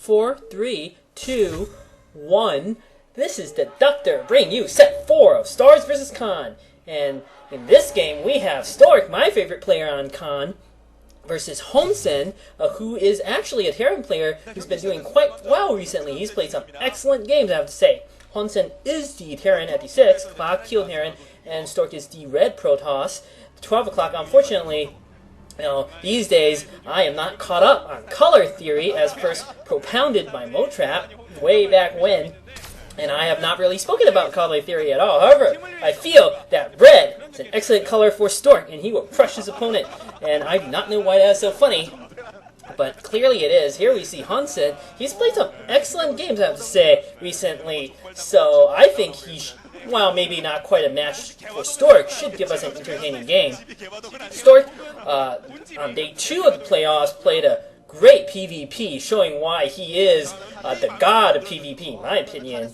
4, 3, 2, 1. This is Deducter bringing you set 4 of Stars vs. Khan. And in this game, we have Stork, my favorite player on Khan, versus Woongjin, who is actually a Terran player who's been doing quite well recently. He's played some excellent games, I have to say. Woongjin is the Terran at the 6 o'clock, Teal Terran, and Stork is the Red Protoss. 12 o'clock, unfortunately, these days, I am not caught up on color theory as first propounded by Motrap way back when, and I have not really spoken about color theory at all. However, I feel that red is an excellent color for Stork, and he will crush his opponent, and I do not know why that's so funny, but clearly it is. Here we see Woongjin. He's played some excellent games, I have to say, recently, so I think while maybe not quite a match for Stork, should give us an entertaining game. Stork, on day 2 of the playoffs, played a great PvP, showing why he is the god of PvP, in my opinion.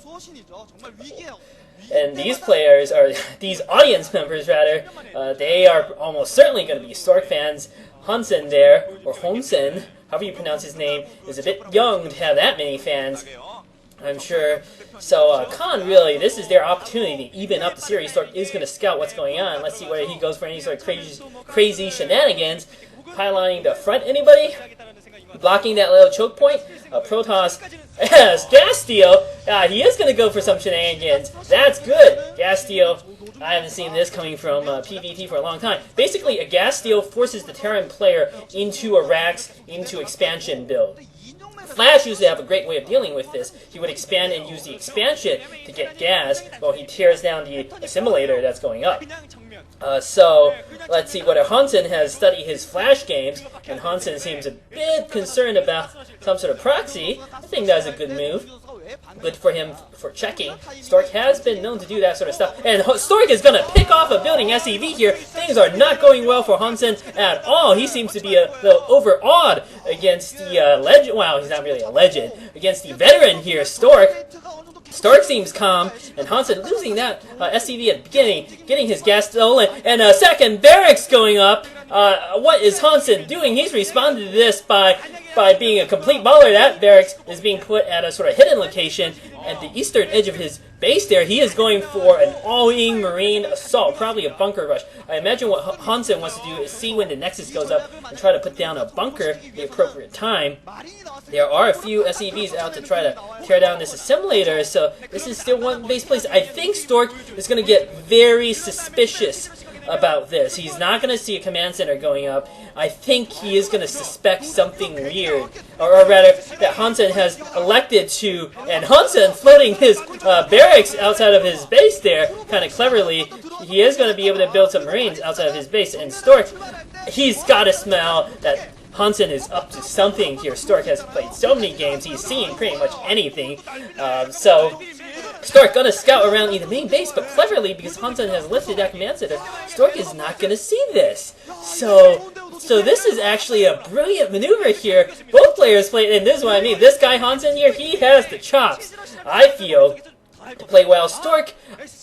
And these players, or these audience members rather, they are almost certainly going to be Stork fans. Woongjin there, or Woongjin, however you pronounce his name, is a bit young to have that many fans, I'm sure. So Khan, really, this is their opportunity to even up the series. Stork is going to scout what's going on. Let's see whether he goes for any sort of crazy shenanigans. Piloting the front, anybody? Blocking that little choke point. Protoss, yes, gas steal. He is going to go for some shenanigans. That's good. Gas steal. I haven't seen this coming from PvP for a long time. Basically, a gas steal forces the Terran player into a Rax, into expansion build. Flash used to have a great way of dealing with this. He would expand and use the expansion to get gas while he tears down the assimilator that's going up. So, let's see whether Woongjin has studied his Flash games, and Woongjin seems a bit concerned about some sort of proxy. I think that's a good move. Good for him for checking. Stork has been known to do that sort of stuff. And Stork is going to pick off a building SEV here. Things are not going well for Woongjin at all. He seems to be a little overawed against the legend. Well, he's not really a legend. Against the veteran here, Stork. Stork seems calm, and Woongjin losing that SCV at the beginning, getting his gas stolen, and a second barracks going up. What is Woongjin doing? He's responded to this by being a complete baller. That barracks is being put at a sort of hidden location at the eastern edge of his base there. He is going for an all-in marine assault, probably a bunker rush. I imagine what Woongjin wants to do is see when the Nexus goes up and try to put down a bunker at the appropriate time. There are a few SCVs out to try to tear down this assimilator, so this is still one base place. I think Stork is going to get very suspicious about this. He's not going to see a command center going up. I think he is going to suspect something weird, or rather that Woongjin has elected to, and Woongjin floating his barracks outside of his base there, kind of cleverly. He is going to be able to build some marines outside of his base, and Stork, he's got to smell that Woongjin is up to something here. Stork has played so many games, he's seen pretty much anything, so Stork gonna scout around the main base, but cleverly, because Woongjin has lifted that command center, Stork is not gonna see this. So this is actually a brilliant maneuver here. Both players play, and this is what I mean. This guy Woongjin here, he has the chops, I feel, to play well. Stork,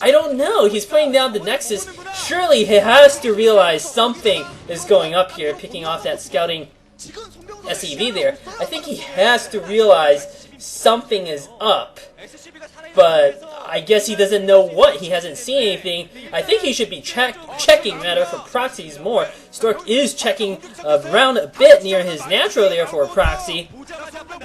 I don't know. He's playing down the Nexus. Surely he has to realize something is going up here, picking off that scouting SEV there. I think he has to realize something is up. But I guess he doesn't know what. He hasn't seen anything. I think he should be checking rather for proxies more. Stork is checking around a bit near his natural there for a proxy.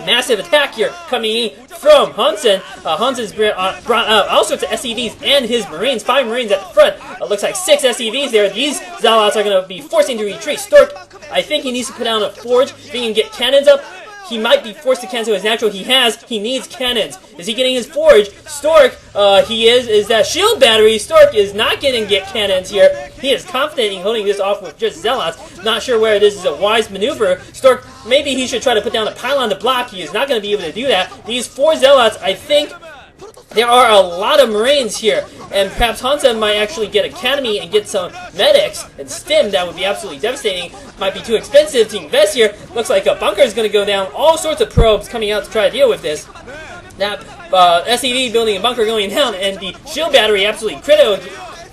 Massive attack here coming in from Woongjin. Woongjin's brought out all sorts of SCVs and his marines. 5 marines at the front. Looks like 6 SCVs there. These Zealots are going to be forcing to retreat. Stork, I think he needs to put down a forge. If he can get cannons up, he might be forced to cancel his natural. He needs cannons. Is he getting his forge? Stork, is that shield battery. Stork is not getting get cannons here. He is confident in holding this off with just Zealots. Not sure whether this is a wise maneuver. Stork, maybe he should try to put down a pylon to block. He is not going to be able to do that. These 4 Zealots, I think there are a lot of marines here, and perhaps Woongjin might actually get Academy and get some medics and stim. That would be absolutely devastating. Might be too expensive to invest here. Looks like a bunker is going to go down. All sorts of probes coming out to try to deal with this. Now, SEV building a bunker going down, and the shield battery absolutely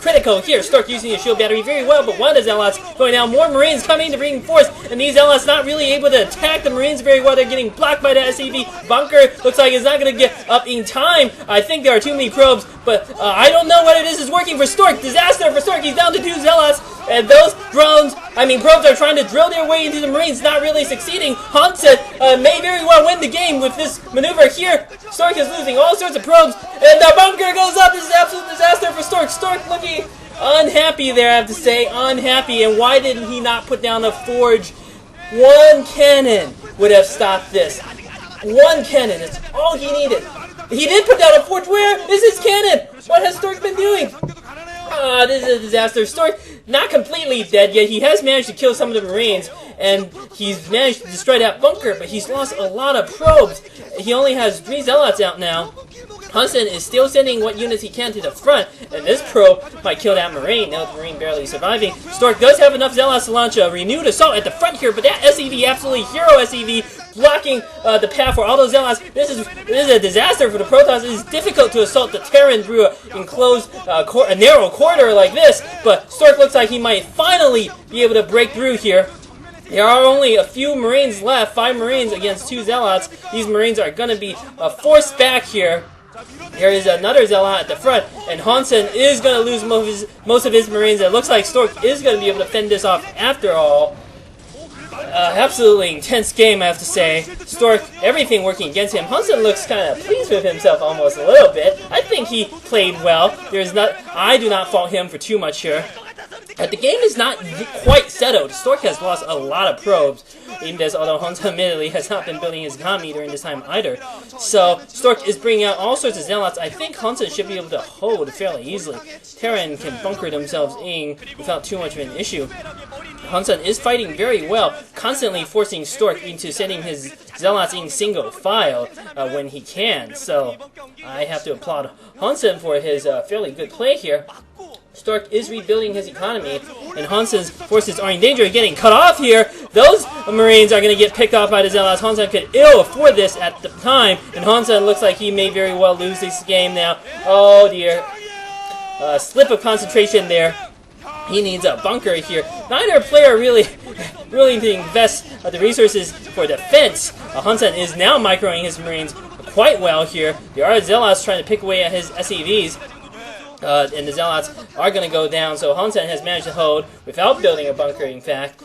critical here. Stork using his shield battery very well, but one of the Zealots going down. More Marines coming to reinforce, and these Zealots not really able to attack the Marines very well. They're getting blocked by the SCV. Bunker looks like it's not going to get up in time. I think there are too many probes, but I don't know what it is working for Stork. Disaster for Stork. He's down to 2 Zealots, and those probes are trying to drill their way into the Marines, not really succeeding. Hansen may very well win the game with this maneuver here. Stork is losing all sorts of probes, and the bunker goes up. This is an absolute disaster for Stork. Stork looking unhappy there, I have to say. Unhappy, and why didn't he not put down a forge? One cannon would have stopped this. One cannon, that's all he needed. He did put down a forge. Where is his cannon? What has Stork been doing? This is a disaster. Stork not completely dead yet. He has managed to kill some of the Marines, and he's managed to destroy that bunker, but he's lost a lot of probes. He only has 3 Zealots out now. Hansen is still sending what units he can to the front, and this probe might kill that Marine. Now the Marine barely surviving. Stork does have enough Zealots to launch a renewed assault at the front here, but that SCV, absolutely hero SCV, blocking the path for all those Zealots. This is a disaster for the Protoss. It is difficult to assault the Terran through an enclosed, a narrow corridor like this, but Stork looks like he might finally be able to break through here. There are only a few Marines left, 5 Marines against 2 Zealots. These Marines are going to be forced back here. There is another Zealot at the front, and Hansen is going to lose most of his Marines. It looks like Stork is going to be able to fend this off after all. Absolutely intense game, I have to say. Stork, everything working against him. Hansen looks kind of pleased with himself almost a little bit. I think he played well. I do not fault him for too much here. The game is not quite settled. Stork has lost a lot of probes, although Hansen admittedly has not been building his economy during this time either. So Stork is bringing out all sorts of Zealots. I think Hansen should be able to hold fairly easily. Terran can bunker themselves in without too much of an issue. Hansen is fighting very well, constantly forcing Stork into sending his Zealots in single file when he can. So I have to applaud Hansen for his fairly good play here. Stork is rebuilding his economy, and Hansen's forces are in danger of getting cut off here. Those Marines are going to get picked off by the Zealots. Hansen could ill afford this at the time, and Hansen looks like he may very well lose this game now. Oh dear. Slip of concentration there. He needs a bunker here. Neither player really to invest the resources for defense. Hansen is now microing his Marines quite well here. There are Zealots trying to pick away at his SCVs. And the Zealots are going to go down, so Hansen has managed to hold without building a bunker, in fact.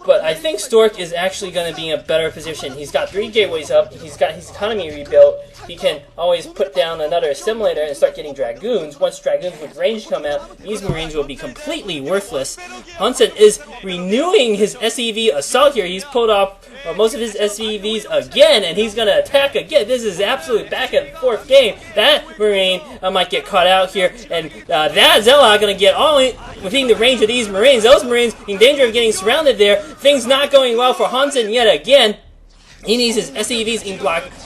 But I think Stork is actually going to be in a better position. He's got 3 gateways up, he's got his economy rebuilt, he can always put down another assimilator and start getting Dragoons. Once Dragoons with range come out, these Marines will be completely worthless. Hansen is renewing his SCV assault here. He's pulled off most of his SCVs again, and he's going to attack again. This is absolute back and forth game. That Marine might get caught out here, and that Zealot going to get all within the range of these Marines. Those Marines in danger of getting surrounded there. Things not going well for Hansen yet again. He needs his SCVs in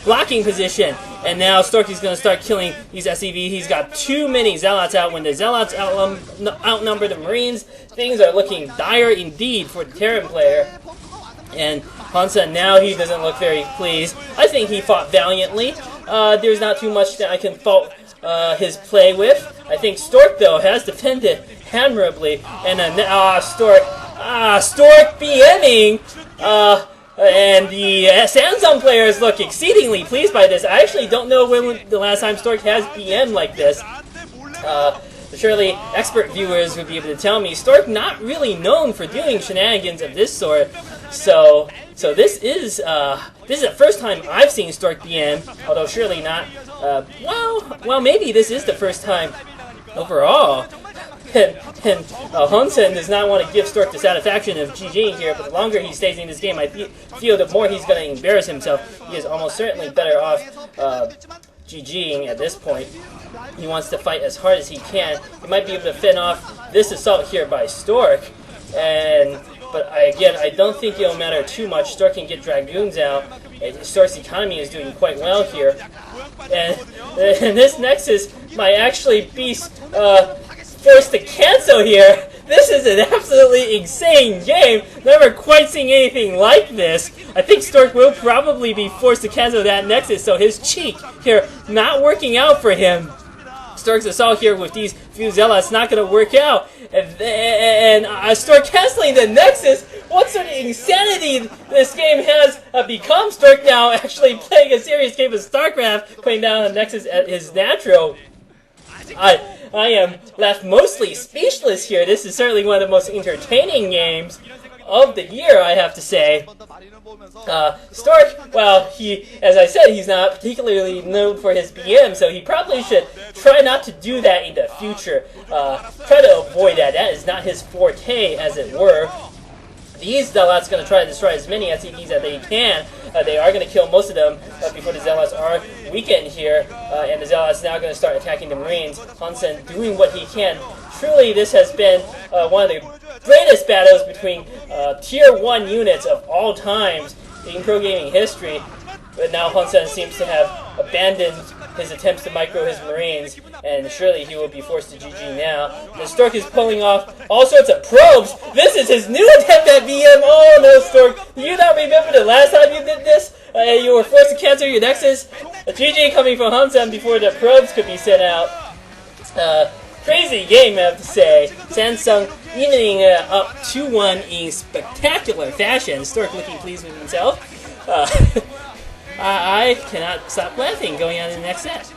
blocking position. And now Stork is going to start killing these SCVs. He's got too many Zealots out. When the Zealots outnumber the Marines, things are looking dire indeed for the Terran player. And Hansen now, he doesn't look very pleased. I think he fought valiantly. There's not too much that I can fault his play with. I think Stork, though, has defended admirably. And Stork BMing. And the Samsung players look exceedingly pleased by this. I actually don't know when the last time Stork has BM like this. Surely expert viewers would be able to tell me. Stork not really known for doing shenanigans of this sort. So this is the first time I've seen Stork BM, although surely not. Well, maybe this is the first time overall. And Hansen does not want to give Stork the satisfaction of GGing here, but the longer he stays in this game, I feel the more he's going to embarrass himself. He is almost certainly better off GGing at this point. He wants to fight as hard as he can. He might be able to fend off this assault here by Stork, but again, I don't think it'll matter too much. Stork can get Dragoons out. Stork's economy is doing quite well here. And this Nexus might actually be forced to cancel here. This is an absolutely insane game. Never quite seen anything like this. I think Stork will probably be forced to cancel that Nexus, so his cheek here not working out for him. Stork's assault here with these few Zealots not going to work out. And Stork canceling the Nexus. What sort of insanity this game has become. Stork now actually playing a serious game of StarCraft, putting down the Nexus at his natural. I am left mostly speechless here. This is certainly one of the most entertaining games of the year, I have to say. Stork, well, as I said, he's not particularly known for his BM, so he probably should try not to do that in the future. Try to avoid that. That is not his forte, as it were. These Zealots are going to try to destroy as many SCVs as they can. They are going to kill most of them before the Zealots are weakened here. And the Zealots now going to start attacking the Marines. Hansen doing what he can. Truly, this has been one of the greatest battles between Tier 1 units of all times in pro gaming history. But now Hansen seems to have abandoned his attempts to micro his Marines, and surely he will be forced to GG now. The Stork is pulling off all sorts of probes. This is his new attempt at BM. Oh no, Stork. Do you not remember the last time you did this? You were forced to cancel your Nexus. A GG coming from Hansen before the probes could be sent out. Crazy game, I have to say. Samsung evening up 2-1 in spectacular fashion. Stork looking pleased with himself. I cannot stop laughing going on to the next set.